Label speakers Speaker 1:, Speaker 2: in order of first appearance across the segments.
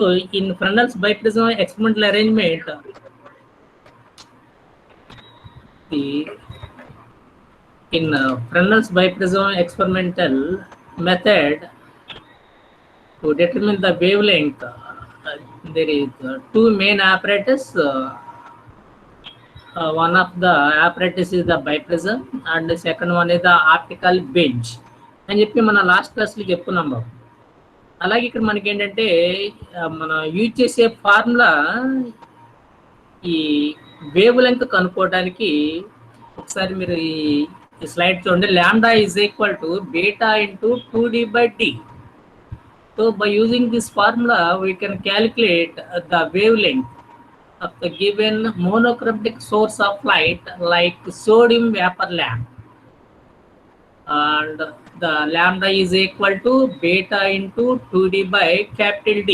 Speaker 1: So in Fresnel's biprism experimental arrangement, in Fresnel's biprism experimental method, to determine the wavelength, there is two main apparatus. One of the apparatus is the biprism and the second one is the optical bench అని చెప్పి మన last క్లాస్లో చెప్పుకున్నాం బాబు. అలాగే ఇక్కడ మనకి ఏంటంటే మనం యూజ్ చేసే ఫార్ములా ఈ వేవ్ లెంగ్త్ కనుక్కోవడానికి ఒకసారి మీరు ఈ స్లైడ్ చూడండి. Lambda is equal to beta into 2d/d. So by using this formula we can calculate the wavelength of the given monochromatic source of light like sodium vapor lamp, and the lambda is equal to beta into 2d/D.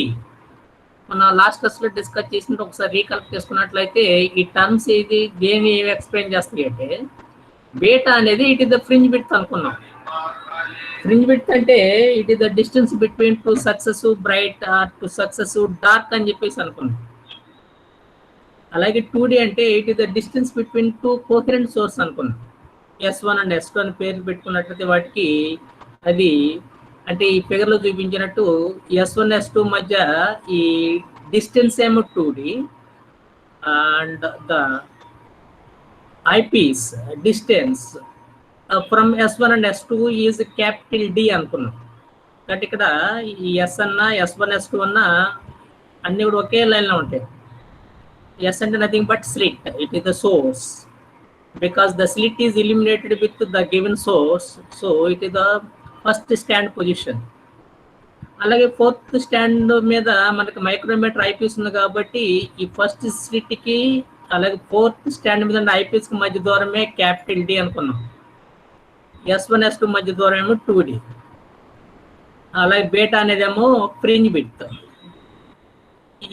Speaker 1: మన last క్లాస్లో discuss చేసినట్టు ఒకసారి recollect చేసుకున్నట్లయితే ఈ terms ఇది దేని explain చేస్తాయి అంటే బీటా అనేది it is the fringe width అనుకున్నాం. ఫ్రింజ్ విడ్త్ అంటే it is the distance between two successive bright or two successive dark అని చెప్పేసి అనుకున్నాం. అలాగే 2D అంటే it is the distance between two coherent source అనుకున్నాం. S1 అండ్ S2 అని పేర్లు పెట్టుకున్నట్లయితే వాటికి అది అంటే ఈ ఫిగర్లో చూపించినట్టు S1 S2 మధ్య ఈ డిస్టెన్స్ ఏమో 2D and the eyepiece distance from S1 and S2 is capital D అనుకున్నాం. కాబట్టి ఇక్కడ ఈ S అన్న S1 S2 అన్న అన్నీ కూడా ఒకే లైన్లో ఉంటాయి. S అంటే nothing but slit, it is the source, because the slit is illuminated with the given source, so it is the first stand position. అలాగే ఫోర్త్ స్టాండ్ మీద మనకి మైక్రోమీటర్ ఐపీస్ ఉంది కాబట్టి ఈ ఫస్ట్ స్లిట్ కి అలాగే ఫోర్త్ స్టాండ్ మీద eyepiece కి మధ్య దూరమే క్యాపిటల్ D అనుకున్నాం. S1 S2 మధ్య దూరం ఏమో 2D. అలాగే బీటా అనేదేమో ఫ్రింజ్ విడ్త్.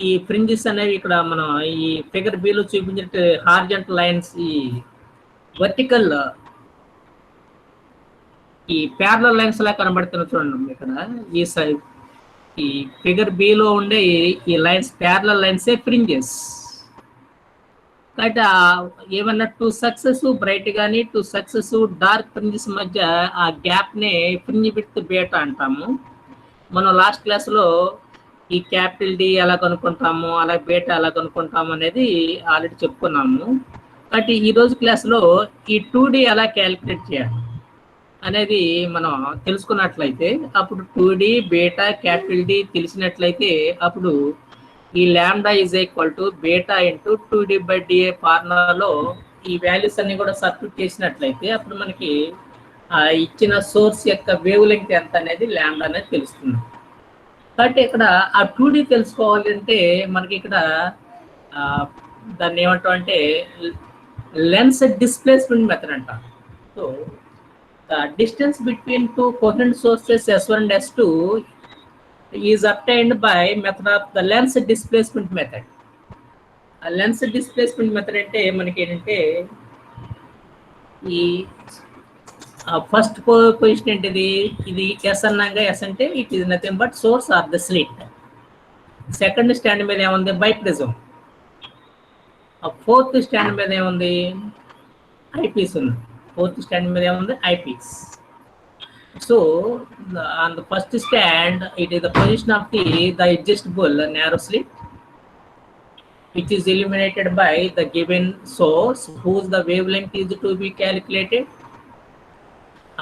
Speaker 1: ఈ ఫ్రింజెస్ అనేవి ఇక్కడ మనం ఈ ఫిగర్ బిలో చూపించినట్టు హార్జెంటల్ లైన్స్ ఈ వర్టికల్ ఈ ప్యారలల్ లైన్స్ లా కనబడుతున్న చూడండి ఇక్కడ ఈ సైడ్ ఈ ఫిగర్ బిలో ఉండే ఈ లైన్స్ ప్యారలల్ లైన్సే ఫ్రింజెస్. కాబట్టి ఏమన్నా టూ సక్సెసివ్ బ్రైట్ కానీ టూ సక్సెసివ్ డార్క్ ఫ్రింజెస్ మధ్య ఆ గ్యాప్నే ఫ్రింజ్ విడ్త్ బీటా అంటాము. మనం లాస్ట్ క్లాస్లో ఈ క్యాపిటల్ D ఎలా కనుక్కుంటాము అలాగే బీటా ఎలా కనుక్కుంటాము అనేది ఆల్రెడీ చెప్పుకున్నాము. కాబట్టి ఈరోజు క్లాస్లో ఈ 2D ఎలా క్యాలిక్యులేట్ చేయాలి అనేది మనం తెలుసుకున్నట్లయితే అప్పుడు 2D బీటా క్యాపిటల్ D తెలిసినట్లయితే అప్పుడు ఈ lambda is equal to beta into 2d/d ఫార్ములాలో ఈ వాల్యూస్ అన్ని కూడా సబ్స్టిట్యూట్ చేసినట్లయితే అప్పుడు మనకి ఇచ్చిన సోర్స్ యొక్క వేవ్ లెంగ్త్ ఎంత అనేది లాంబ్డా అనేది తెలుస్తుంది. కాబట్టి ఇక్కడ ఆ 2D తెలుసుకోవాలి అంటే మనకి ఇక్కడ దాన్ని ఏమంటాం అంటే లెన్స్ డిస్ప్లేస్మెంట్ మెథడ్ అంట. So the distance between two coherent sources S1 and S2 is obtained by method of the lens displacement method. ఆ లెన్స్ డిస్ప్లేస్మెంట్ మెథడ్ అంటే మనకి ఏంటంటే ఈ ఫస్ట్ పొజిషన్ ఏంటిది ఇది S అన్నాగా S అంటే it is nothing but source or the slit. Second stand మీద ఏముంది బైప్రిజం. ఫోర్త్ స్టాండ్ మీద ఏముంది ఐపీస్ ఉంది. ఫోర్త్ స్టాండ్ మీద ఏముంది eyepiece. So on the first stand it is the position of the adjustable narrow slit which is illuminated by the given source whose the wavelength is to be calculated.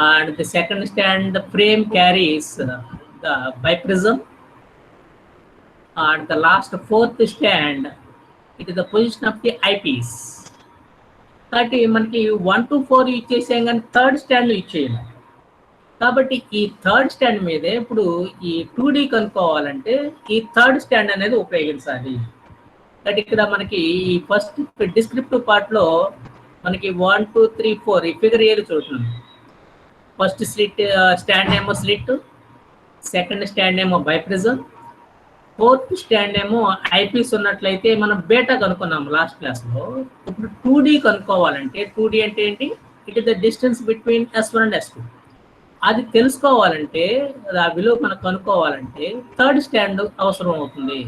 Speaker 1: And the second stand the frame carries the biprism, and the last fourth stand it is the position of the eyepiece. కాబట్టి మనకి 1 to 4 ఇచ్చేసాం కానీ third stand ఇచ్చేయాలి. కాబట్టి ఈ third stand మీదే ఇప్పుడు ఈ 2D కనుక్కోవాలంటే ఈ థర్డ్ స్టాండ్ అనేది ఉపయోగించాలి. కాబట్టి ఇక్కడ మనకి ఈ ఫస్ట్ డిస్క్రిప్టివ్ పార్ట్లో మనకి 1 2 3 4 ఈ ఫిగర్ ఏది చూస్తున్నాం. ఫస్ట్ స్లిట్ స్టాండ్ ఏమో స్లిట్, సెకండ్ స్టాండ్ ఏమో బైప్రిజం, ఫోర్త్ స్టాండ్ ఏమో ఐపీస్ ఉన్నట్లయితే మనం బీటా కనుక్కున్నాము లాస్ట్ క్లాస్లో. ఇప్పుడు 2D కనుక్కోవాలంటే 2D అంటే ఏంటి? It is the distance between S1 and S2. అది తెలుసుకోవాలంటే ఆ విలువ మనకు కనుక్కోవాలంటే థర్డ్ స్టాండ్ అవసరం అవుతుంది.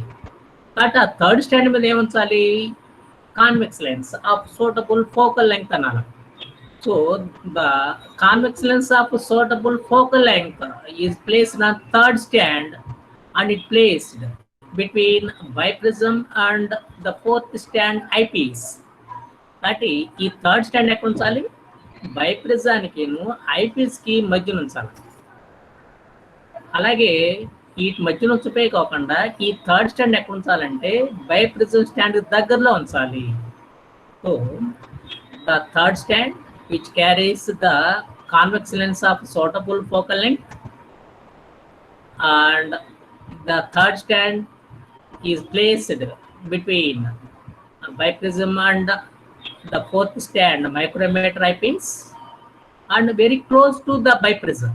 Speaker 1: కాబట్టి ఆ థర్డ్ స్టాండ్ మీద ఏముంచాలి? Convex lens of suitable focal length అనాలి. So the convex lens of suitable focal length is placed on third stand and it placed between biprism and the fourth stand eyepiece. కాబట్టి ఈ third stand ఎక్కడ ఉంచాలి? బైప్రిజానికి eyepiece కి మధ్య ఉంచాలి. అలాగే వీటి మధ్య ఉంచిపోయి కాకుండా ఈ థర్డ్ స్టాండ్ ఎక్కడ ఉంచాలంటే బైప్రిజం స్టాండ్ దగ్గరలో ఉంచాలి. So the third stand which carries the convex lens of suitable focal length and the third stand is placed between biprism and the fourth stand micrometer eyepiece and very close to the biprism.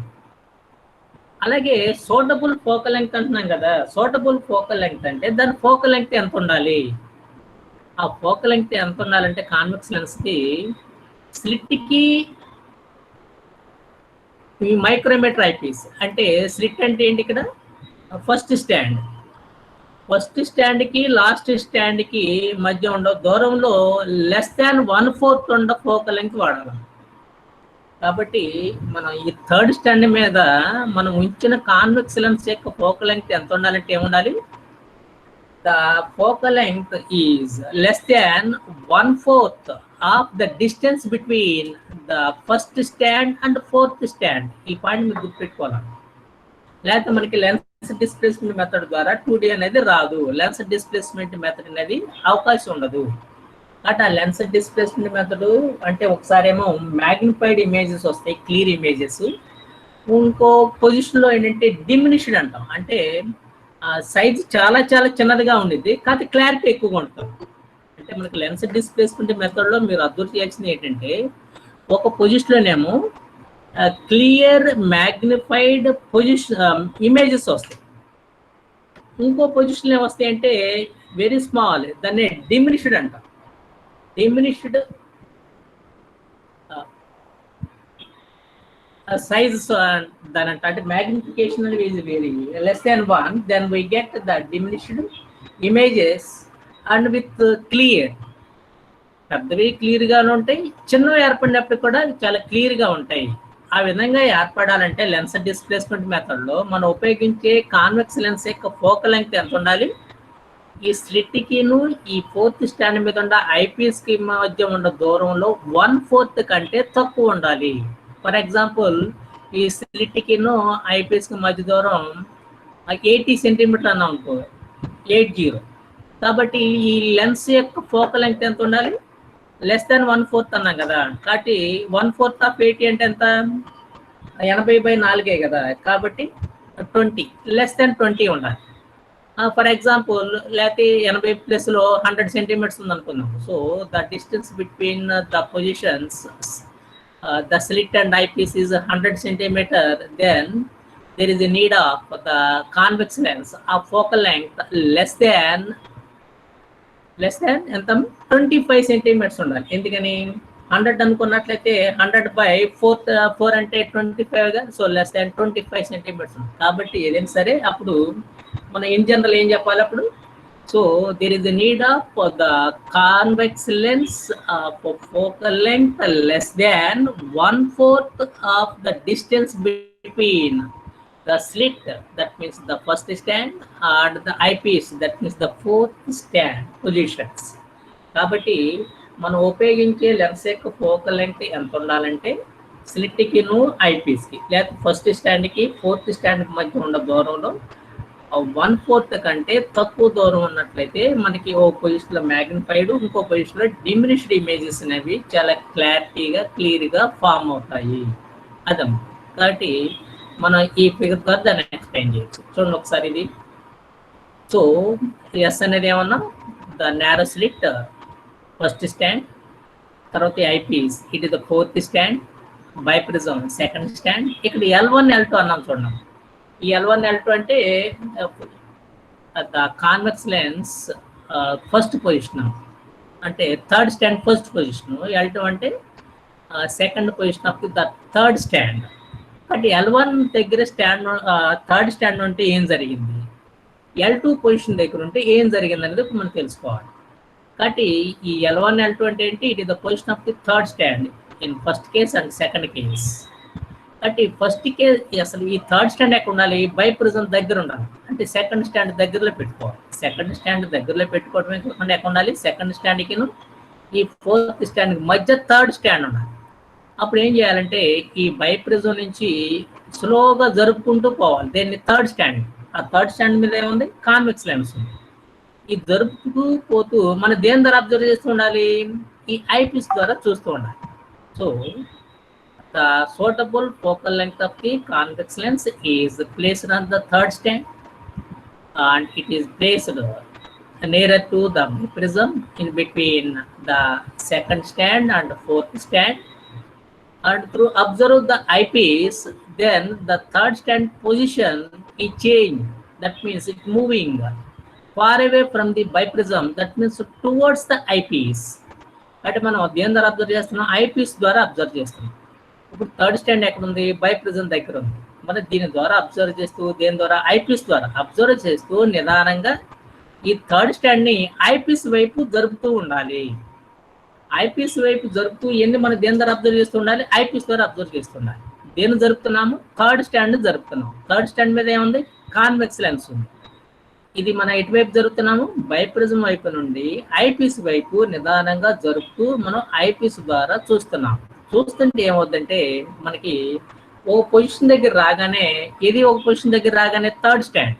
Speaker 1: అలాగే suitable focal length అంటున్నాం కదా, suitable focal length అంటే దాని focal length ఎంత ఉండాలి? ఆ focal length ఎంత ఉండాలంటే కాన్వెక్స్ లెన్స్కి స్లిట్కి ఈ మైక్రోమీటర్ ఐపీస్ అంటే స్లిట్ అంటే ఏంటి? ఇక్కడ ఫస్ట్ స్టాండ్కి లాస్ట్ స్టాండ్కి మధ్య ఉండే దూరంలో లెస్ దాన్ 1/4 ఉండ ఫోకల్ లెంగ్త్ వాడాలి. కాబట్టి మనం ఈ థర్డ్ స్టాండ్ మీద మనం ఉంచిన కాన్వెక్స్ లెన్స్ యొక్క ఫోకల్ లెంగ్త్ ఎంత ఉండాలంటే ఏముండాలి? The focal length is less than 1/4 of the distance between the first stand and fourth stand. ఈ పాయింట్ మీరు గుర్తుపెట్టుకోవాలి. లేకపోతే మనకి లెన్స్ డిస్ప్లేస్మెంట్ మెథడ్ ద్వారా 2D అనేది రాదు. లెన్స్ డిస్ప్లేస్మెంట్ మెథడ్ అనేది అవకాశం ఉండదు. కాబట్టి ఆ లెన్స్ డిస్ప్లేస్మెంట్ మెథడ్ అంటే ఒకసారి ఏమో మ్యాగ్నిఫైడ్ ఇమేజెస్ వస్తాయి, క్లియర్ ఇమేజెస్. ఇంకో పొజిషన్లో ఏంటంటే డిమినిష్డ్ అంటాం, అంటే సైజ్ చాలా చాలా చిన్నదిగా ఉండేది కాకపోతే క్లారిటీ ఎక్కువగా ఉంటుంది. అంటే మనకి లెన్స్ డిస్ప్లేస్మెంట్ మెథడ్లో మీరు అబ్జర్వ్ చేయాల్సింది ఏంటంటే ఒక పొజిషన్లోనేమో క్లియర్ మ్యాగ్నిఫైడ్ పొజిషన్ ఇమేజెస్ వస్తాయి, ఇంకో పొజిషన్లో ఏమొస్తాయి అంటే వెరీ స్మాల్, దాన్ని డిమినిష్డ్ అంటాం. డిమినిష్డ్ సైజెస్ దాని అంటే మ్యాగ్నిఫికేషన్ అనేది is very less than 1, then we get the diminished images and with clear. పెద్దవి క్లియర్గానే ఉంటాయి, చిన్నవి ఏర్పడినప్పుడు కూడా చాలా క్లియర్గా ఉంటాయి. ఆ విధంగా ఏర్పడాలంటే లెన్స్ డిస్ప్లేస్మెంట్ మెథడ్లో మనం ఉపయోగించే కాన్వెక్స్ లెన్స్ యొక్క ఫోకల్ లెంగ్త్ ఎంత ఉండాలి? ఈ స్లిట్కిను ఈ ఫోర్త్ స్టాండ్ మీద ఉన్న ఐపీఎస్కి మధ్య ఉన్న దూరంలో 1/4 కంటే తక్కువ ఉండాలి. ఫర్ ఎగ్జాంపుల్ ఈ స్లిట్కిను ఐపీఎస్కి మధ్య దూరం 80 సెంటీమీటర్ అన్నా అనుకో, 80. కాబట్టి ఈ లెన్స్ యొక్క ఫోకల్ లెంగ్త్ ఎంత ఉండాలి? లెస్ దాన్ 1/4 అన్నాం కదా. కాబట్టి 1/4 ఆఫ్ 80 అంటే ఎంత? 80/4 కదా. కాబట్టి 20, లెస్ దాన్ 20 ఉండాలి. ఫర్ ఎగ్జాంపుల్ లేకపోతే 80+లో 100 సెంటీమీటర్స్ ఉందనుకుందాం. So the distance between the positions the slit and eyepiece is 100 centimeter, then there is a need of the convex lens of focal length less than ఎంత 25 centimetres ఉండాలి. ఎందుకని 100 అనుకున్నట్లయితే 100/4 అంటే 25గా, so less than 25 centimetres. కాబట్టి ఏదైనా సరే అప్పుడు మనం ఇన్ జనరల్ ఏం చెప్పాలి అప్పుడు? So there is a need of the convex lens for focal length less than 1/4 of the distance between the slit, that means the first stand, and the eyepiece, that means the fourth stand positions. కాబట్టి మనం ఉపయోగించే lens యొక్క focal length ఎంత ఉండాలంటే స్లిట్కిను ఐపీస్కి లేదా first స్టాండ్కి fourth స్టాండ్కి మధ్య ఉన్న దూరంలో 1/4 కంటే తక్కువ దూరం ఉన్నట్లయితే మనకి ఓ పొజిషన్లో మ్యాగ్నిఫైడ్, ఇంకో పొజిషన్లో డిమినిష్డ్ ఇమేజెస్ అనేవి చాలా క్లారిటీగా క్లియర్గా ఫామ్ అవుతాయి. అదమ్మా. కాబట్టి మనం ఈ ఫిగర్ ద్వారా దాన్ని ఎక్స్ప్లెయిన్ చేయొచ్చు. చూడండి ఒకసారి ఇది. సో ఎస్ అనేది ఏమన్నా the narrow slit first stand, తర్వాత eyepiece it is the fourth stand, biprism second stand. ఇక్కడ L1 L2 అన్నాం చూడండి. ఈ L1 L2 అంటే the convex lens first position, అంటే third stand first position. L2 అంటే second position of the third stand. But L1 దగ్గర third stand ఉంటే ఏం జరిగింది, L2 పొజిషన్ దగ్గర ఉంటే ఏం జరిగింది అనేది మనం తెలుసుకోవాలి. కాబట్టి ఈ L1 L2 అంటే ఏంటి, it is the position of the third stand in first case and second case. కాబట్టి ఫస్ట్ కేస్ అసలు ఈ థర్డ్ స్టాండ్ ఎక్కడ ఉండాలి, బై ప్రిజం దగ్గర ఉండాలి, అంటే సెకండ్ స్టాండ్ దగ్గరలో పెట్టుకోవాలి. సెకండ్ స్టాండ్ దగ్గరలో పెట్టుకోవడమే కాకుండా ఎక్కడ ఉండాలి, సెకండ్ స్టాండ్కి ఈ ఫోర్త్ స్టాండ్కి మధ్య థర్డ్ స్టాండ్ ఉండాలి. అప్పుడు ఏం చేయాలంటే ఈ బై ప్రిజం నుంచి స్లోగా జరుపుకుంటూ పోవాలి దేన్ని, థర్డ్ స్టాండ్. ఆ థర్డ్ స్టాండ్ మీద ఏముంది, కాన్వెక్స్ లెన్స్ ఉంది. ఈ జరుపుతూ పోతూ మన దేని ద్వారా అబ్జర్వ్ చేస్తూ ఉండాలి, ఈ ఐపీస్ ద్వారా చూస్తూ ఉండాలి. So the suitable focal length of the convex lens is placed on the third stand and it is placed nearer to the prism in between the second stand and fourth stand, and through observe the eyepiece, then the third stand position is changed. That means it moving far away from the biprism, that means towards the eyepiece. అంటే మనం దేని ద్వారా observe చేస్తున్నాం, eyepiece ద్వారా observe చేస్తున్నాం. ఇప్పుడు third stand ఎక్కడ ఉంది, బైప్రిజం దగ్గర ఉంది. మనం దీని ద్వారా అబ్జర్వ్ చేస్తూ దేని ద్వారా, ఐపీస్ ద్వారా అబ్జర్వ్ చేస్తూ నిదానంగా ఈ థర్డ్ స్టాండ్ ని ఐపీస్ వైపు జరుపుతూ ఉండాలి. ఐపీస్ వైపు జరుపుతూ ఎన్ని మనం దేని ద్వారా అబ్జర్వ్ చేస్తూ ఉండాలి, ఐపీస్ ద్వారా అబ్జర్వ్ చేస్తుండాలి. దేని జరుపుతున్నాము, థర్డ్ స్టాండ్ జరుపుతున్నాము. థర్డ్ స్టాండ్ మీద ఏముంది, కాన్వెక్స్ లెన్స్ ఉంది. ఇది మనం ఎటువైపు జరుపుతున్నాము, బైప్రిజం వైపు నుండి ఐపీస్ వైపు నిదానంగా జరుపుతూ మనం ఐపీస్ ద్వారా చూస్తున్నాము. చూస్తుంటే ఏమవుతుందంటే మనకి ఒక పొజిషన్ దగ్గర రాగానే, ఇది ఒక పొజిషన్ దగ్గర రాగానే థర్డ్ స్టాండ్,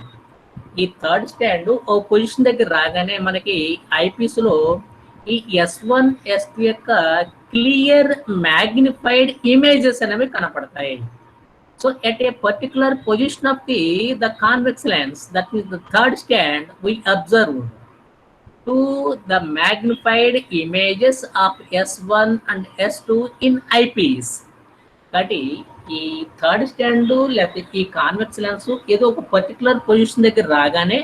Speaker 1: ఈ థర్డ్ స్టాండ్ ఓ పొజిషన్ దగ్గర రాగానే మనకి ఐపీస్ లో ఈ S1 S2 యొక్క క్లియర్ మ్యాగ్నిఫైడ్ ఇమేజెస్ అనేవి కనపడతాయి. So at a particular position of the convex lens, that means the third stand, we observe to the magnified images of S1 and S2 in eyepiece. కాబట్టి ఈ third stand లేకపోతే ఈ convex lens ఏదో ఒక particular position దగ్గర రాగానే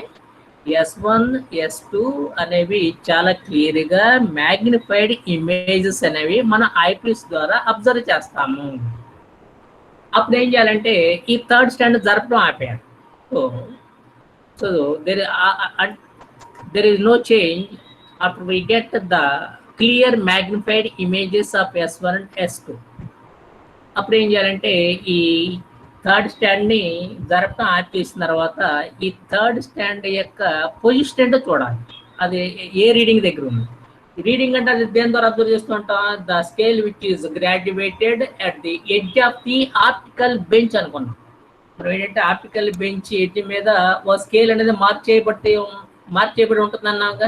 Speaker 1: S1 S2 అనేవి చాలా క్లియర్గా మ్యాగ్నిఫైడ్ ఇమేజెస్ అనేవి మన ఐపీస్ ద్వారా అబ్జర్వ్ చేస్తాము. అప్పుడు ఏం చేయాలంటే ఈ థర్డ్ స్టాండ్ జరపడం ఆపేయాలి. So there is no change after we get the clear magnified images of S1 and S2. అప్పుడు ఏం చేయాలంటే ఈ థర్డ్ స్టాండ్ని జరపడం ఆపేసిన తర్వాత ఈ థర్డ్ స్టాండ్ యొక్క పొజిషన్ ఏంటో చూడాలి. అది ఏ రీడింగ్ దగ్గర ఉంది. రీడింగ్ అంటే అది దేని ద్వారా అబ్జర్వ్ చేస్తూ ఉంటాం, the scale which is graduated at the edge of the optical bench అనుకున్నాం. మనం ఏంటంటే ఆప్టికల్ బెంచ్ ఎడ్జ్ మీద ఒక స్కేల్ అనేది మార్క్ చేయబడి ఉంటుంది అన్నాక,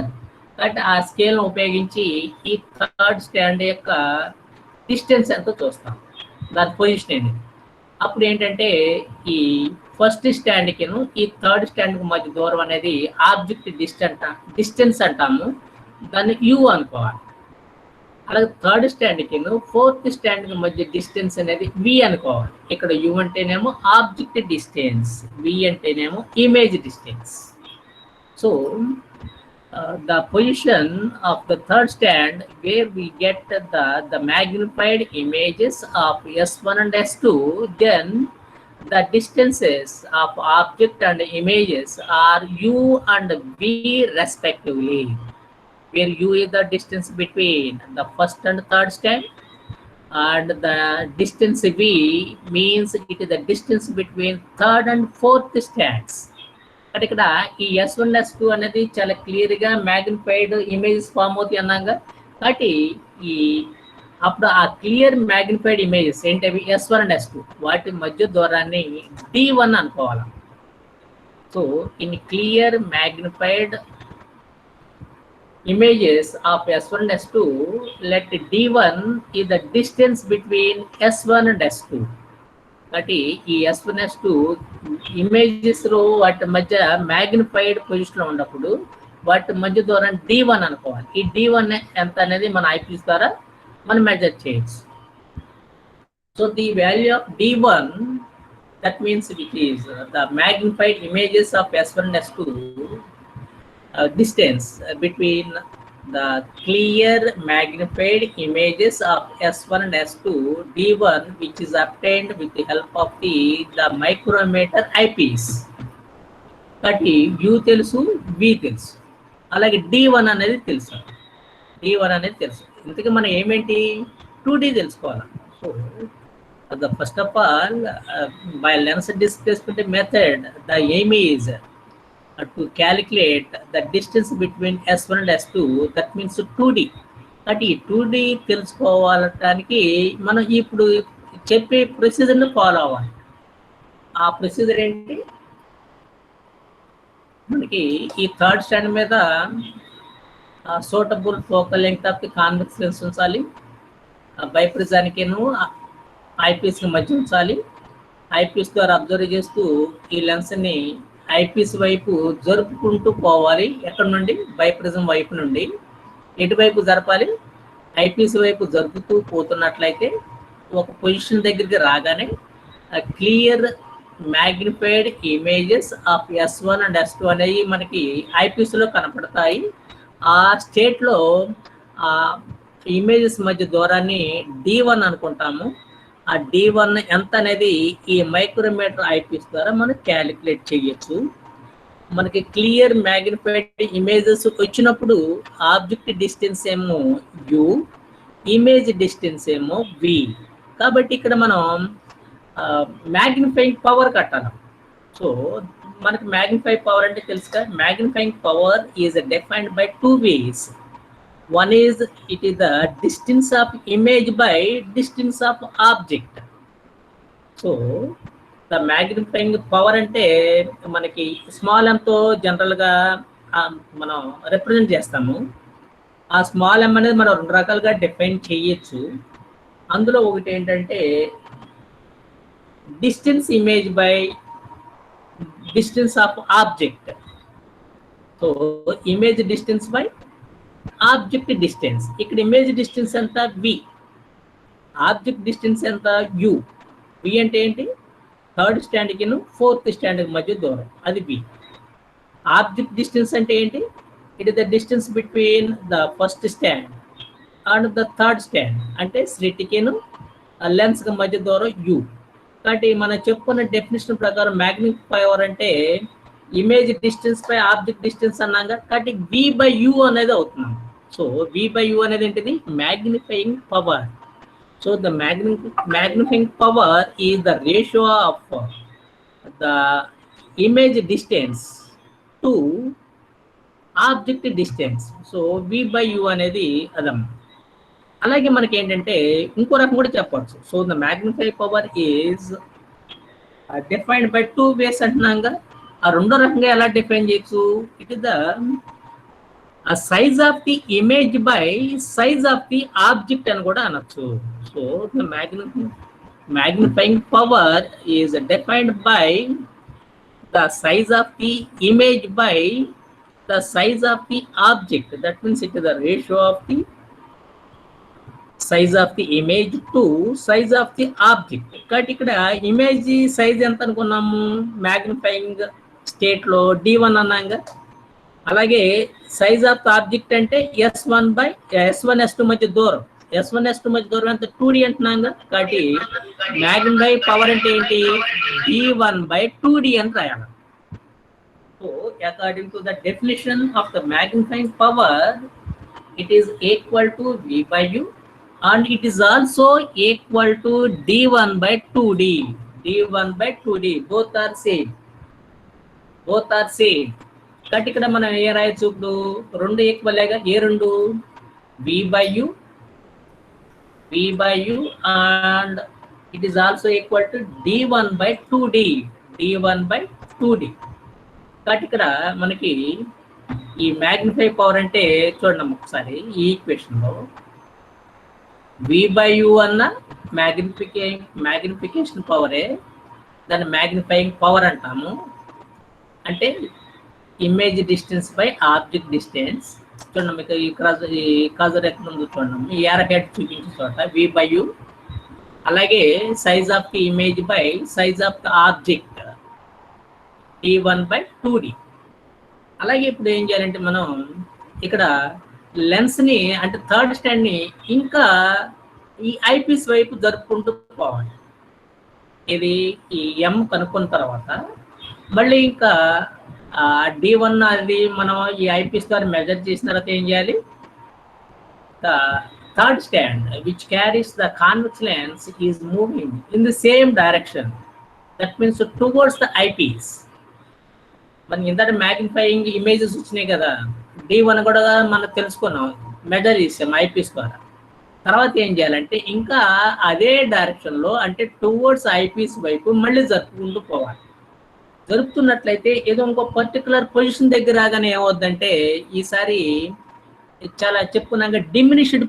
Speaker 1: కాబట్టి ఆ స్కేల్ను ఉపయోగించి ఈ థర్డ్ స్టాండ్ యొక్క డిస్టెన్స్ ఎంతో చూస్తాం, దాని పొజిషన్ ఏంటి. అప్పుడు ఏంటంటే ఈ ఫస్ట్ స్టాండ్కి ఈ థర్డ్ స్టాండ్కి మధ్య దూరం అనేది ఆబ్జెక్ట్ డిస్టెన్స్ అంటాము, దాన్ని యూ అనుకోవాలి. అలాగే థర్డ్ స్టాండ్కి ఫోర్త్ స్టాండ్కి మధ్య డిస్టెన్స్ అనేది వి అనుకోవాలి. ఇక్కడ యూ అంటేనేమో ఆబ్జెక్ట్ డిస్టెన్స్, వి అంటేనేమో image distance. So the position of the third stand where we get the magnified images of S1 and S2, then the distances of object and images are U and V respectively, where U is the distance between the first and third stand, and the distance V means it is the distance between third and fourth stands. అంటే ఇక్కడ ఈ S1 S2 అనేది చాలా క్లియర్గా magnified images form అవుతాయి అన్నాక, కాబట్టి ఈ అప్పుడు ఆ క్లియర్ మ్యాగ్నిఫైడ్ ఇమేజెస్ ఏంటవి, S1 అండ్ S2, వాటి మధ్య దూరాన్ని D1 అనుకోవాలి. So in clear magnified images of S1 and S2, let D1 is the distance between S1 and S2. కాబట్టి ఈ S1 S2 ఇమేజెస్ లో వాటి మధ్య మ్యాగ్నిఫైడ్ పొజిషన్ లో ఉన్నప్పుడు వాటి మధ్య దూరం D1 అనుకోవాలి. ఈ D1 ఎంత అనేది మన ఐపీస్ ద్వారా మనం మెజర్ చేయొచ్చు. So the value of D1, that means it is the magnified images of S1 and S2 distance between the clear magnified images of S1 and S2 D1 which is obtained with the help of the micrometer eyepiece. కాబట్టి U తెలుసు, V తెలుసు, అలాగే D1 అనేది తెలుసు. D1 అనేది తెలుసు. ఇంతకీ మనం ఏమేంటి 2D తెలుసుకోవాలి. So first of all by lens displacement method the aim is to calculate the distance between S1 and S2, that means 2D. కాబట్టి 2D తెలుసుకోవాలటానికి మనం ఇప్పుడు చెప్పే ప్రొసీజర్ని ఫాలో అవ్వాలి. ఆ ప్రొసీజర్ ఏంటి, మనకి ఈ థర్డ్ స్టాండ్ మీద suitable focal length of the convex lens ఉంచాలి, బైప్రిజానికేను ఐపీస్కి మధ్య ఉంచాలి. ఐపీస్ ద్వారా అబ్జర్వ్ చేస్తూ ఈ లెన్స్ని ఐపీస్ వైపు జరుపుకుంటూ పోవాలి. ఎక్కడి నుండి, బైప్రిజం వైపు నుండి ఎటువైపు జరపాలి, ఐపీస్ వైపు జరుపుతూ పోతున్నట్లయితే ఒక పొజిషన్ దగ్గరికి రాగానే clear magnified images of S1 and S2 అనేవి మనకి ఐపీస్లో కనపడతాయి. ఆ స్టేట్లో ఆ ఇమేజెస్ మధ్య దూరాన్ని D1 అనుకుంటాము. ఆ D1 ఎంత అనేది ఈ మైక్రోమీటర్ ఐపీస్ ద్వారా మనం క్యాలిక్యులేట్ చేయొచ్చు. మనకి క్లియర్ మ్యాగ్నిఫైడ్ ఇమేజెస్ వచ్చినప్పుడు ఆబ్జెక్ట్ డిస్టెన్స్ ఏమో U, ఇమేజ్ డిస్టెన్స్ ఏమో V. కాబట్టి ఇక్కడ మనం మ్యాగ్నిఫైయింగ్ పవర్ కట్టాలి. సో మనకి మ్యాగ్నిఫైయింగ్ పవర్ అంటే తెలుసు కదా, magnifying power is defined by 2 ways. One is it is the distance of image by distance of object. So the magnifying power అంటే మనకి స్మాల్ ఎంతో జనరల్గా మనం రిప్రజెంట్ చేస్తాము. ఆ స్మాల్ ఎం అనేది మనం 2 రకాలుగా డిఫైన్ చేయొచ్చు. అందులో ఒకటి ఏంటంటే distance image by distance of object. So image distance by object distance. ఇక్కడ ఇమేజ్ డిస్టెన్స్ ఎంత V, ఆబ్జెక్ట్ డిస్టెన్స్ ఎంత U. V అంటే ఏంటి, థర్డ్ స్టాండ్కి ఫోర్త్ స్టాండ్కి మధ్య దూరం, అది V. ఆబ్జెక్ట్ డిస్టెన్స్ అంటే ఏంటి, it is the distance between the first stand and the third stand, అంటే స్లిట్కి లెన్స్కి మధ్య దూరం U. కాబట్టి మనం చెప్పుకున్న డెఫినేషన్ ప్రకారం మ్యాగ్నిఫైయింగ్ పవర్ అంటే image distance by object distance అన్నాక, కాబట్టి V/U అనేది అవుతున్నాం. సో V/U అనేది ఏంటిది, magnifying power. So the magnifying power is the ratio of the image distance to object distance. So V/U అనేది అదం. అలాగే మనకి ఏంటంటే ఇంకో రకం కూడా చెప్పవచ్చు. So the magnifying power is defined by 2 ways అంటున్నాగా. ఆ రెండో రకంగా ఎలా డిఫైన్ చేయొచ్చు, it is the size of the image by size of the object అని కూడా అనొచ్చు. So the magnifying power is defined by the size of the image by the size of the object. That means it is the ratio of the size of the image to size of the object. కాబట్టి ఇక్కడ image size ఎంత అనుకున్నాము, magnifying స్టేట్లో D1 అన్నాగా. అలాగే size of the object అంటే S1 by S1 S2 మధ్య దూరం, S1 S2 మధ్య దూరం ఎంత 2D అంటున్నాగా. కాబట్టి మ్యాగ్నిఫైయింగ్ పవర్ అంటే ఏంటి, D1 బై 2D అని రాయాలి. So according to the definition of the magnifying power, it is equal to V/U and it is also equal to D1 by 2D. D1 by 2D both are same. కాబట్టి ఇక్కడ మనం ఏ రాయొచ్చు, ఇప్పుడు రెండు ఈక్వల్గా, ఏ రెండు, V/U and it is also equal to D1 by 2D. కాబట్టి ఇక్కడ మనకి ఈ మ్యాగ్నిఫై పవర్ అంటే చూడండి ఒకసారి ఈ ఈక్వేషన్లో V/U అన్న మ్యాగ్నిఫికేషన్ పవరే, దాన్ని మ్యాగ్నిఫైయింగ్ పవర్ అంటాము. అంటే image distance by object distance. చూడండి మీకు ఈ కాజర్ ఎక్కడ ఉందో చూడండి, ఈ ఏర హెడ్ చూపించే చోట V/U. అలాగే size of the image by size of the object D1 by 2D. అలాగే ఇప్పుడు ఏం చేయాలంటే మనం ఇక్కడ లెన్స్ని అంటే థర్డ్ స్టాండ్ని ఇంకా ఈ ఐపీస్ వైపు జరుపుకుంటూ పోవాలి. ఇది ఈ ఎం కనుక్కున్న తర్వాత మళ్ళీ ఇంకా D1 అది మనం ఈ ఐపీస్ ద్వారా మెజర్ చేసిన తర్వాత ఏం చేయాలి? The third stand which carries the convex lens is moving in the same direction. That means towards the eyepiece. మనకి ఇంతటి మ్యాగ్నిఫైయింగ్ ఇమేజెస్ వచ్చినాయి కదా, D1 కూడా మనం తెలుసుకున్నాం, మెజర్ చేసాం ఐపీస్ ద్వారా. తర్వాత ఏం చేయాలంటే ఇంకా అదే డైరెక్షన్లో అంటే టువర్డ్స్ ఐపీస్ వైపు మళ్ళీ జరుపుకుంటూ పోవాలి. జరుపుతున్నట్లయితే ఏదో ఇంకో పర్టికులర్ పొజిషన్ దగ్గర రాగానే ఏమవుద్దంటే ఈసారి చాలా చెప్పుకున్నాక డిమినిష్డ్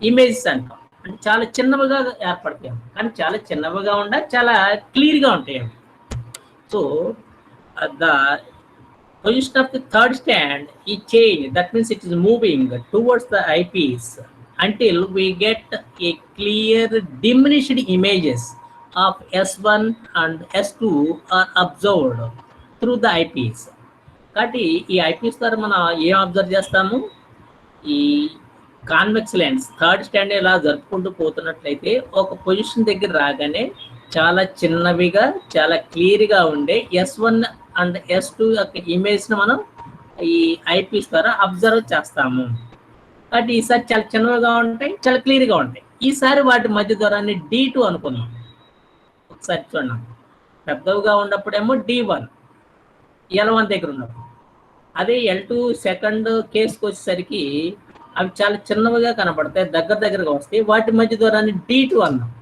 Speaker 1: ఇమేజెస్ అంటాం. అంటే చాలా చిన్నవిగా ఏర్పడతాయి, కానీ చాలా చిన్నవిగా ఉండ చాలా క్లియర్గా ఉంటాయి. So the position of the third stand ఈ change, that means it is moving towards the eyepiece until we get a clear diminished images of S1 and S2 are observed through the eyepiece. కాబట్టి ఈ eyepiece ద్వారా మనం ఏం observe చేస్తాము? ఈ convex lens third stand ఇలా జరుపుకుంటూ పోతున్నట్లయితే ఒక పొజిషన్ దగ్గర రాగానే చాలా చిన్నవిగా చాలా క్లియర్గా ఉండే S1 అండ్ S2 యొక్క ఇమేజ్ని మనం ఈ ఐపీస్ ద్వారా అబ్జర్వ్ చేస్తాము. కాబట్టి ఈసారి చాలా చిన్నవిగా ఉంటాయి, చాలా క్లియర్గా ఉంటాయి. ఈసారి వాటి మధ్య దూరాన్ని D2 అనుకుందాం. ఒకసారి చూడండి, పెద్దవిగా ఉన్నప్పుడేమో D1 L1 దగ్గర ఉన్నప్పుడు, అదే L2 సెకండ్ కేసుకి వచ్చేసరికి అవి చాలా చిన్నవిగా కనపడతాయి, దగ్గరగా వస్తాయి. వాటి మధ్య దూరాన్ని D2 అన్నాం.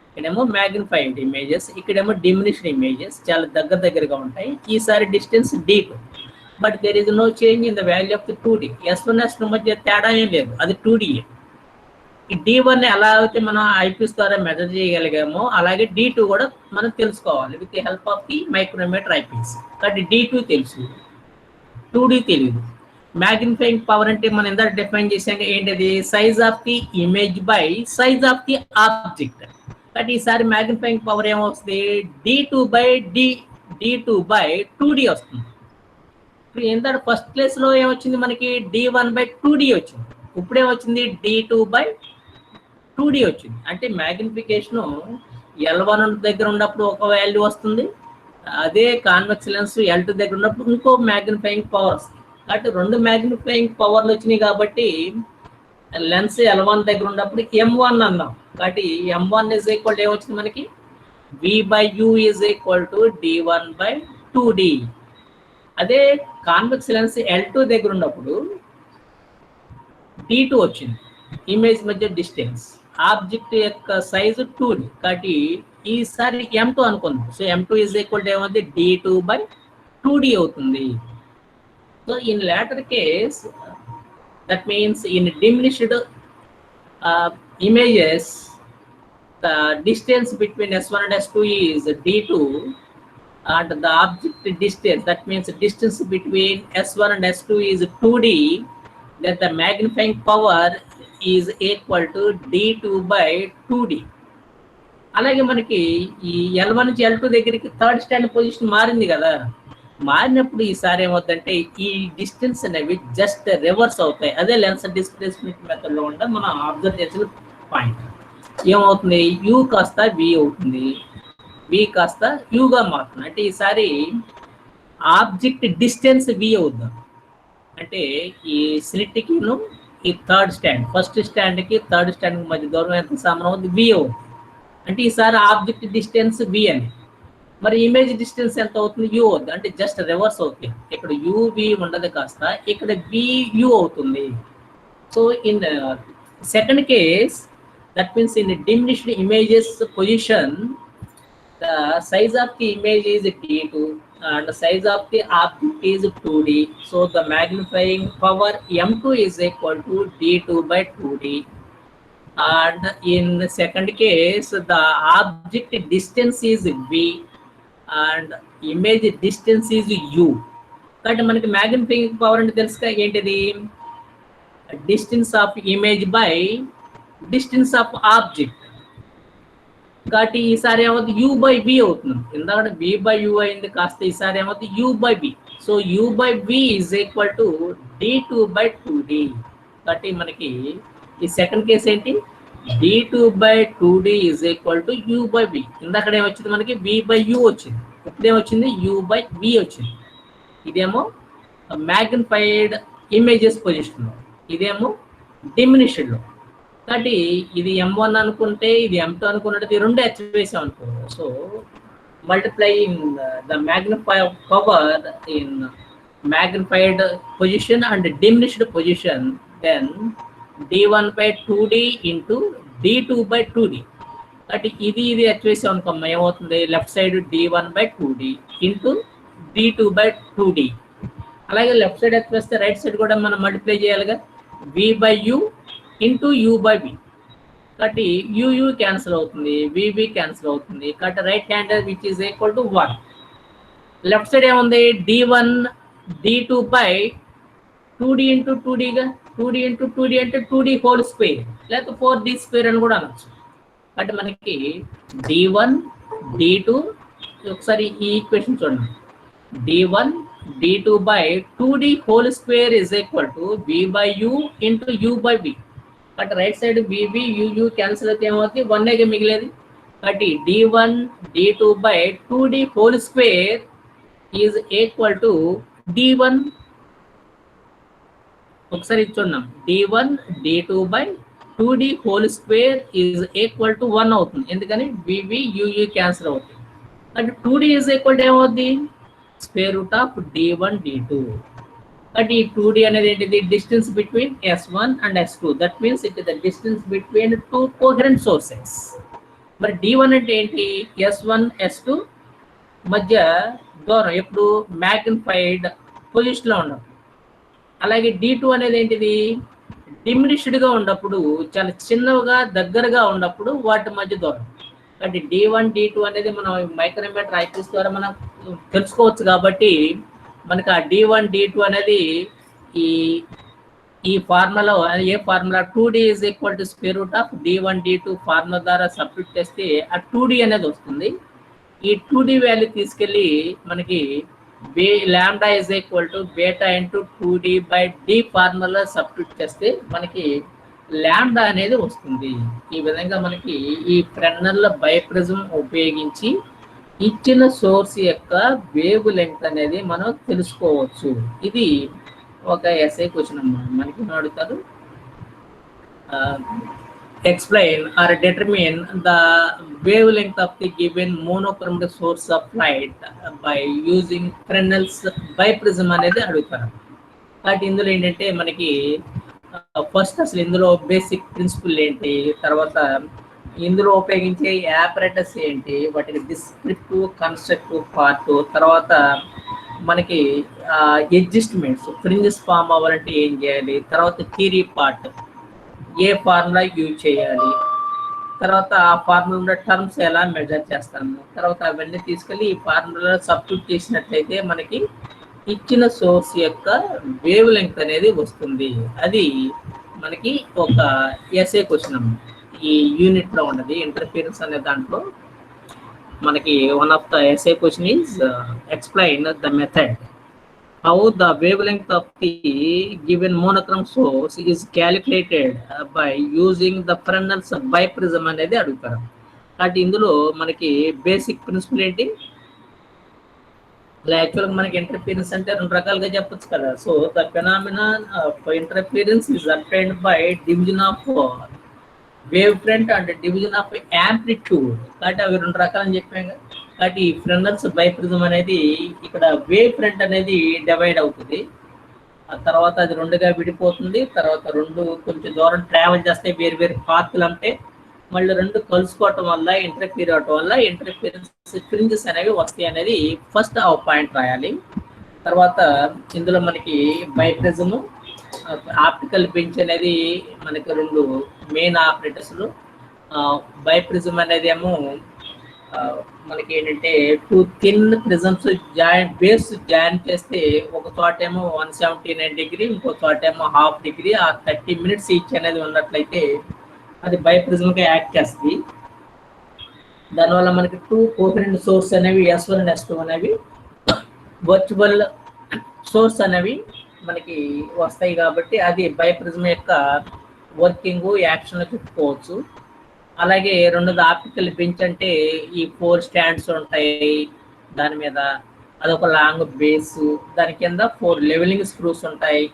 Speaker 1: ఇక్కడేమో మ్యాగ్నిఫైడ్ ఇమేజెస్, ఇక్కడేమో డిమినిష్డ్ ఇమేజెస్, చాలా దగ్గరగా ఉంటాయి. ఈసారి distance D2. But there is no change in the value of the 2D. S1 S2 మధ్య తేడా ఏం లేదు, అది 2D. ఈ D1 ఎలా అయితే మనం ఐపీస్ ద్వారా మెజర్ చేయగలిగామో అలాగే D2 కూడా మనం తెలుసుకోవాలి with the help of the micrometer eyepiece. కాబట్టి D2 తెలుసు, 2D తెలియదు. మ్యాగ్నిఫైయింగ్ పవర్ అంటే మనం ఎంత డిఫైన్ చేసాక ఏంటిది? Size of the image by size of the object. కాబట్టి ఈసారి మ్యాగ్నిఫైయింగ్ పవర్ ఏమొస్తుంది? D2 బై 2D వస్తుంది. ఎంత ఫస్ట్ ప్లేస్లో ఏమొచ్చింది మనకి? D1 బై 2D వచ్చింది. ఇప్పుడేమొచ్చింది? D2 బై 2D వచ్చింది. అంటే మ్యాగ్నిఫికేషను L1 దగ్గర ఉన్నప్పుడు ఒక వాల్యూ వస్తుంది, అదే కాన్వెక్స్ లెన్స్ L2 దగ్గర ఉన్నప్పుడు ఇంకో మ్యాగ్నిఫైయింగ్ పవర్ వస్తుంది. కాబట్టి రెండు మ్యాగ్నిఫైయింగ్ పవర్లు వచ్చినాయి కాబట్టి లెన్స్ L1 దగ్గర ఉన్నప్పుడు M1 అన్నాం. కాబట్టి M1 ఈజ్ ఈక్వల్ టు ఏమొచ్చింది మనకి? V/U is equal to D1 by 2D. అదే కాన్వెక్స్ లెన్స్ L2 దగ్గర ఉన్నప్పుడు D2 వచ్చింది, ఇమేజ్ మధ్య డిస్టెన్స్, ఆబ్జెక్ట్ యొక్క సైజు 2D. కాబట్టి ఈసారి M2 అనుకుందాం. So M2 is equal to ఏమవుతుంది? D2 బై 2D అవుతుంది. So in latter case, that means in diminished images, the distance between S1 and S2 is D2, and the object distance, that means distance between S1 and S2 is 2D, that the magnifying power is equal to D2 by 2D. అలాగే మనకి ఈ L1 నుంచి L2 దగ్గరికి third stand position మారింది కదా, మారినప్పుడు ఈసారి ఏమవుతుందంటే ఈ డిస్టెన్స్ అనేవి జస్ట్ రివర్స్ అవుతాయి. అదే లెన్స్ డిస్ప్లేస్మెంట్ మెథడ్లో ఉంటే మనం అబ్జర్వ్ చేసిన పాయింట్ ఏమవుతుంది? U కాస్త V అవుతుంది, V కాస్త యూగా మారుతుంది. అంటే ఈసారి ఆబ్జెక్ట్ డిస్టెన్స్ V అవుద్దాం. అంటే ఈ స్లిట్కిను ఈ థర్డ్ స్టాండ్, ఫస్ట్ స్టాండ్కి థర్డ్ స్టాండ్కి మధ్య దూరం ఎంత సమానం అవుతుంది? V అవుతుంది. అంటే ఈసారి ఆబ్జెక్ట్ డిస్టెన్స్ V అని, మరి ఇమేజ్ డిస్టెన్స్ ఎంత అవుతుంది? U అవుతుంది. అంటే జస్ట్ రివర్స్ అవుతుంది. ఇక్కడ UV ఉండదు, కాస్త ఇక్కడ VU అవుతుంది. So in second case, that means in diminished images position, the size of the image is D2 and the size of the object is 2D. So the magnifying power M2 is equal to D2 by 2D. And in the second case, the object distance is V and image distance is U. కాబట్టి మనకి magnifying power అంటే తెలుసుగా ఏంటిది? Distance of image by distance of object. కాబట్టి ఈసారి ఏమవుతుంది? U by V అవుతుంది. ఎందుకంటే V బై U అయింది, కాస్త ఈసారి ఏమవుతుంది? U by V. So U by V is equal to D2 by 2D. కాబట్టి మనకి ఈ సెకండ్ కేసు ఏంటి? d2/2d is equal to u by v. ఇందాక ఏమొచ్చింది మనకి v/u వచ్చింది, ఇప్పుడేమొచ్చింది u/v వచ్చింది. ఇదేమో మ్యాగ్నిఫైడ్ ఇమేజెస్ పొజిషన్లో, ఇదేమో డిమినిష్డ్లో. కాబట్టి ఇది m1 అనుకుంటే ఇది m2 అనుకున్నట్టు రెండు h వేసాం అనుకో. So multiplying the magnified power in magnified position and diminished position, then d1/2d into d2/2d. అంటే ఇది h వేసాం అనుకో, ఏమవుతుంది left side d1/2d into d2/2d. అలాగే లెఫ్ట్ సైడ్ h వేస్తే రైట్ సైడ్ కూడా మనం మల్టిప్లై చేయాలిగా, v/u ఇంటూ u/v. కాబట్టి u క్యాన్సిల్ అవుతుంది, v క్యాన్సిల్ అవుతుంది. కాబట్టి right hand which is equal to 1. Left side ఏముంది d1 d2/2d into 2dగా, 2d into 2d అంటే 2d హోల్ స్క్వేర్, లేకపోతే 4d స్క్వేర్ అని కూడా అనొచ్చు. కాబట్టి మనకి d1 d2, ఒకసారి ఈ ఈక్వేషన్ చూడండి, d1 d2/2d whole square is equal to v/u into u/v. But right side v u cancel అయితే ఏమవుతుంది, 1 మిగిలేదు. కాబట్టి d1 d2/2d whole square is equal to d1. ఒకసారి చూద్దాం, d1 d2/2d whole square is equal to 1 అవుతుంది. ఎందుకని v u cancel అవుతుంది. అంటే 2d is equal to ఏమవుతుంది, square root of d1 d2. But ఈ 2d అనేది ఏంటిది, distance between s1 and s2. That means it is the distance between two coherent sources. మరి d1 అంటే ఏంటి, s1 s2 మధ్య దూరం ఎప్పుడు మ్యాగ్నిఫైడ్ పొజిషన్లో ఉన్నప్పుడు. అలాగే d2 అనేది ఏంటిది, డిమినిష్డ్గా ఉన్నప్పుడు, చాలా చిన్నగా దగ్గరగా ఉన్నప్పుడు వాటి మధ్య దూరం. కాబట్టి d1 d2 అనేది మనం మైక్రోమీటర్ ఐపీఎస్ ద్వారా మనం తెలుసుకోవచ్చు. కాబట్టి మనకు ఆ d1 d2 అనేది ఈ formula, A formula 2d is equal to square root of d1 d2 formula ద్వారా సబ్స్టిట్యూట్ చేస్తే ఆ 2d అనేది వస్తుంది. ఈ 2d వాల్యూ తీసుకెళ్ళి మనకి lambda is equal to beta into 2d/d formula substitute చేస్తే మనకి లాంబ్డా అనేది వస్తుంది. ఈ విధంగా మనకి ఈ ఫ్రెన్నెల్ బైప్రిజం ఉపయోగించి ఇచ్చిన సోర్స్ యొక్క వేవ్ లెంగ్త్ అనేది మనం తెలుసుకోవచ్చు. ఇది ఒక ఎస్ఐ క్వశ్చన్ అన్నమాట. మనకి అడుగుతారు, explain or determine the wavelength of the given monochromatic source of light by using Fresnel's biprism అనేది అడుగుతారు. కాబట్టి ఇందులో ఏంటంటే మనకి ఫస్ట్ అసలు ఇందులో బేసిక్ ప్రిన్సిపల్ ఏంటి, తర్వాత ఇందులో ఉపయోగించే యాపరేటస్ ఏంటి, వాటికి డిస్క్రిప్టివ్ కన్స్ట్రక్టివ్ పార్ట్, తర్వాత మనకి అడ్జస్ట్మెంట్స్ ఫ్రింజెస్ ఫామ్ అవ్వాలంటే ఏం చేయాలి, తర్వాత theory part A formula use చేయాలి, తర్వాత ఆ ఫార్ములా ఉన్న టర్మ్స్ ఎలా మెజర్ చేస్తాము, తర్వాత అవన్నీ తీసుకెళ్ళి ఈ ఫార్ములా సబ్స్టిట్యూట్ చేసినట్లయితే మనకి ఇచ్చిన సోర్స్ యొక్క వేవ్ లెంగ్త్ అనేది వస్తుంది. అది మనకి ఒక ఎస్ఏ క్వశ్చన్ అన్నమాట. ఈ యూనిట్లో ఉన్నది ఇంటర్ఫియరెన్స్ అనే దాంట్లో మనకి one of the SA question is explain the method how the wavelength of the given monochrome source is calculated by using the Fresnel's biprism అనేది అడుగుతారు. కాబట్టి ఇందులో మనకి బేసిక్ ప్రిన్సిపల్ ఏంటి, యాక్చువల్గా మనకి ఇంటర్ఫియరెన్స్ అంటే రెండు రకాలుగా చెప్పొచ్చు కదా. So the phenomenon of interference is obtained by division of wave front and division of amplitude. కాబట్టి అవి రెండు రకాలని చెప్పాం. కాబట్టి ఈ ఫ్రెన్నెల్స్ బైప్రిజం అనేది ఇక్కడ వేవ్ ఫ్రంట్ అనేది డివైడ్ అవుతుంది, ఆ తర్వాత అది రెండుగా విడిపోతుంది, తర్వాత రెండు కొంచెం దూరం ట్రావెల్ చేస్తే వేరు వేరు పాత్లు అంటే మళ్ళీ రెండు కలుసుకోవటం వల్ల ఇంటర్ఫియర్ అవటం వల్ల ఇంటర్ఫియరెన్స్ ఫ్రింజెస్ అనేవి వస్తాయి అనేది ఫస్ట్ ఆ పాయింట్ రాయాలి. తర్వాత ఇందులో మనకి బైప్రిజము ఆప్టికల్ బెంచ్ అనేది మనకి రెండు మెయిన్ ఆపరేటర్స్లు. బైప్రిజం అనేది ఏమో మనకి ఏంటంటే two thin prisms base join చేస్తే ఒక చోట ఏమో 179 డిగ్రీ, ఇంకో చోట ఏమో 1/2 డిగ్రీ, ఆ 30 మినిట్స్ ఈచ్ అనేది ఉన్నట్లయితే అది బైప్రిజంగా యాక్ట్ చేస్తుంది. దానివల్ల మనకి టూ కోహరెంట్ సోర్స్ అనేవి S1 అండ్ S2 అనేవి వర్చువల్ సోర్స్ అనేవి మనకి వస్తాయి. కాబట్టి అది బైప్రిజం యొక్క వర్కింగ్ యాక్షన్లో చెప్పుకోవచ్చు. అలాగే రెండోది ఆప్టికల్ బెంచ్ అంటే ఈ 4 స్టాండ్స్ ఉంటాయి దాని మీద, అదొక లాంగ్ బేసు, దాని కింద 4 లెవెలింగ్ స్క్రూస్ ఉంటాయి.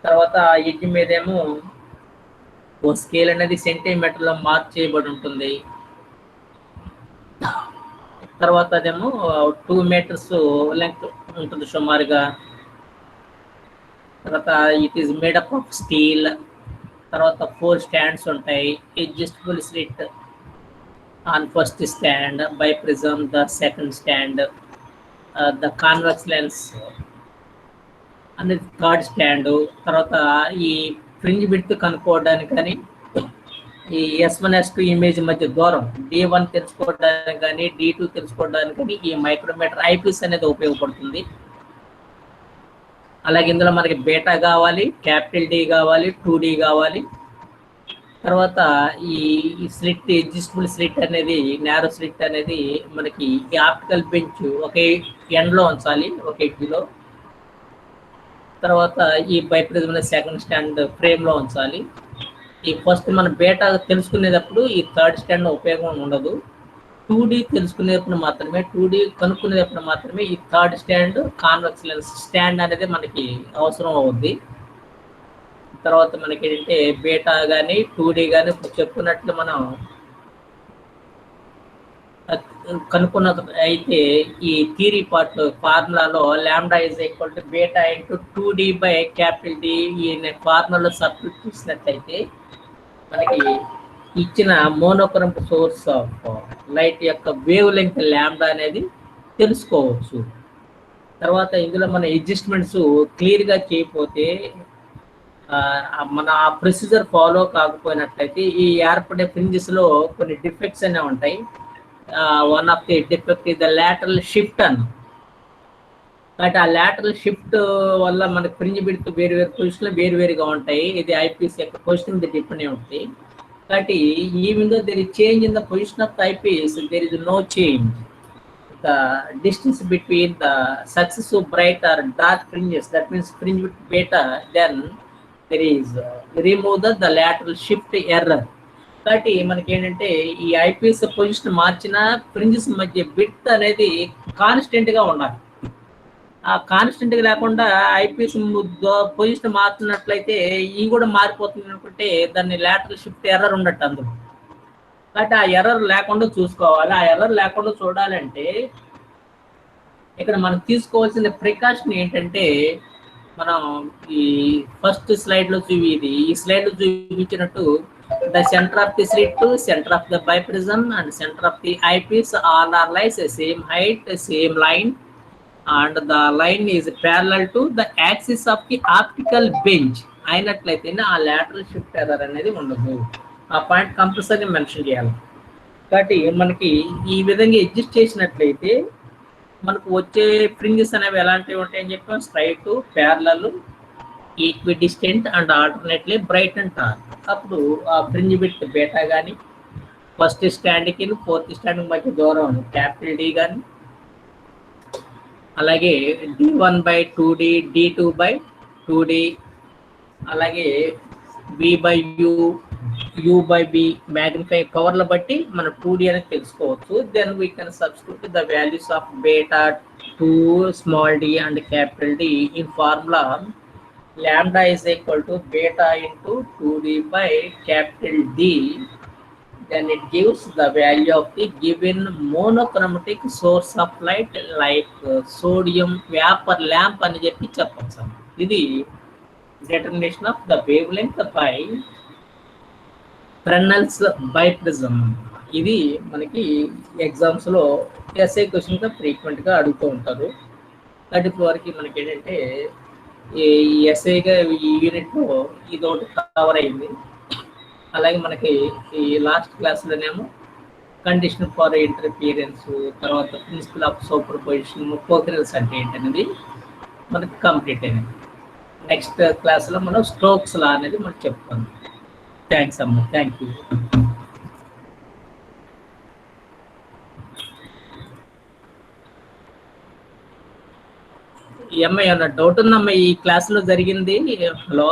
Speaker 1: తర్వాత ఎడ్జ్ మీదేమో ఓ స్కేల్ అనేది సెంటీమీటర్లో మార్క్ చేయబడి ఉంటుంది. తర్వాత అదేమో 2 మీటర్స్ లెంగ్త్ ఉంటుంది సుమారుగా. తర్వాత it is made up of steel. తర్వాత 4 స్టాండ్స్ ఉంటాయి. Adjustable slit on first stand, by prism the second stand, the convex lens అనేది థర్డ్ స్టాండ్. తర్వాత ఈ ఫ్రింజ్ విడ్త్ కనుక్కోవడానికి కానీ, ఈ S1 S2 ఇమేజ్ మధ్య దూరం D1 తెలుసుకోవడానికి కానీ, D2 తెలుసుకోవడానికి కానీ ఈ మైక్రోమీటర్ ఐపీస్ అనేది ఉపయోగపడుతుంది. అలాగే ఇందులో మనకి బేటా కావాలి, క్యాపిటల్ డి కావాలి, 2D కావాలి. తర్వాత ఈ స్లిట్, అడ్జస్టబుల్ స్లిట్ అనేది, నేరో స్లిట్ అనేది మనకి ఈ ఆప్టికల్ బెంచ్ ఒక ఎండ్లో ఉంచాలి, ఒక ఎడ్జ్లో. తర్వాత ఈ బైప్రిజం సెకండ్ స్టాండ్ ఫ్రేమ్లో ఉంచాలి. ఈ ఫస్ట్ మన బేటా తెలుసుకునేటప్పుడు ఈ థర్డ్ స్టాండ్ ఉపయోగం ఉండదు. 2D తెలుసుకునేటప్పుడు మాత్రమే, 2D కనుక్కునేటప్పుడు మాత్రమే ఈ third stand, convex lens stand అనేది మనకి అవసరం అవుద్ది. తర్వాత మనకి ఏంటంటే బేటా కానీ 2D కానీ ఇప్పుడు చెప్పుకున్నట్లు మనం కనుక్కున్న అయితే ఈ థియరీ పార్ట్ ఫార్ములాలో lambda is equal to beta into 2D by capital D ఈ ఫార్ములాలో సబ్స్టిట్యూట్ చేసినట్లయితే మనకి ఇచ్చిన మోనోక్రోమ్ సోర్స్ ఆఫ్ లైట్ యొక్క వేవ్ లెంగ్త్ లాంబ్డా అనేది తెలుసుకోవచ్చు. తర్వాత ఇందులో మన అడ్జస్ట్మెంట్స్ క్లియర్గా చేయకపోతే, మన ఆ ప్రొసీజర్ ఫాలో కాకపోయినట్లయితే ఈ ఏర్పడే ఫ్రింజెస్లో కొన్ని డిఫెక్ట్స్ అనేవి ఉంటాయి. వన్ ఆఫ్ ది డిఫెక్ట్ ఇది లాటరల్ షిఫ్ట్ అన్న. కాబట్టి ఆ లాటరల్ షిఫ్ట్ వల్ల మనకి ఫ్రింజ్ విడ్త్ వేరు వేరు పొజిషన్లో వేరువేరుగా ఉంటాయి. ఇది ఐపీస్ యొక్క పొజిషన్ మీద డిపెండ్ అయి ఉంటుంది. కాబట్టి even though there is change in the position of the eyepiece, there is no change. The distance between the successive bright or dark fringes, that means fringe with beta, then there is remove the lateral shift error. కాబట్టి మనకి ఏంటంటే ఈ IPS position మార్చిన fringes మధ్య bit అనేది కాన్స్టెంట్గా ఉండాలి. ఆ కాన్స్టెంట్గా లేకుండా ఐపీఎస్ పొజిషన్ మారుతున్నట్లయితే ఇవి కూడా మారిపోతుంది అనుకుంటే దాన్ని లాటరల్ షిఫ్ట్ ఎర్రర్ ఉండట్టు అందులో. కాబట్టి ఆ ఎర్రర్ లేకుండా చూసుకోవాలి. ఆ ఎర్రర్ లేకుండా చూడాలంటే ఇక్కడ మనం తీసుకోవాల్సిన ప్రికాషన్ ఏంటంటే, మనం ఈ ఫస్ట్ స్లైడ్లో ఈ స్లైడ్లో చూపించినట్టు the centre of the slit, centre of the biprism and centre of the eyepiece all are lies same height, same line, and the line is parallel to the axis of the optical bench అయినట్లయితేనే ఆ lateral shift error అనేది ఉండదు. ఆ point compulsory mention చేయాలి. కాబట్టి మనకి ఈ విధంగా అడ్జస్ట్ చేసినట్లయితే మనకు వచ్చే ఫ్రింజెస్ అనేవి ఎలాంటివి ఉంటాయని చెప్పాం, straight, parallel, equi distant and alternately bright and dark. అప్పుడు ఆ ఫ్రింజ్ విడ్త్ బేటా కానీ, ఫస్ట్ స్టాండ్కి 4th స్టాండ్ మధ్య దూరం క్యాపిటల్ డి కానీ, అలాగే D1 by 2D, D2 by 2D, అలాగే V by U, U by B magnify పవర్ల బట్టి మనం 2D అనేది తెలుసుకోవచ్చు. Then we can substitute the values of beta 2, small d and capital D in formula lambda is equal to beta into 2D by capital D. Then it gives the value of the given monochromatic source of light like sodium vapor lamp అని చెప్పి చెప్పచ్చు. ఇది determination of the wavelength by Fresnel's biprism. ఇది మనకి ఎగ్జామ్స్లో SI క్వశ్చన్గా ఫ్రీక్వెంట్గా అడుగుతూ ఉంటారు. కాబట్టి వరకు మనకి ఏంటంటే ఈ ఎస్ఐగా ఈ యూనిట్లో ఇది ఒకటి కవర్ అయింది. అలాగే మనకి ఈ లాస్ట్ క్లాస్లోనేమో కండిషన్ ఫర్ ఇంటర్ఫియరెన్స్, తర్వాత ప్రిన్సిపల్ ఆఫ్ సూపర్ పొజిషన్, కోకరెన్స్ అంటే ఏంటనేది మనకి కంప్లీట్ అయింది. నెక్స్ట్ క్లాస్లో మనం స్ట్రోక్స్ లా అనేది మనం చెప్పుకుందాం. థ్యాంక్స్ అమ్మ, థ్యాంక్ యూ. ఈ అమ్మాయి ఏమన్నా డౌట్ ఉందమ్మా ఈ క్లాస్లో జరిగింది? హలో.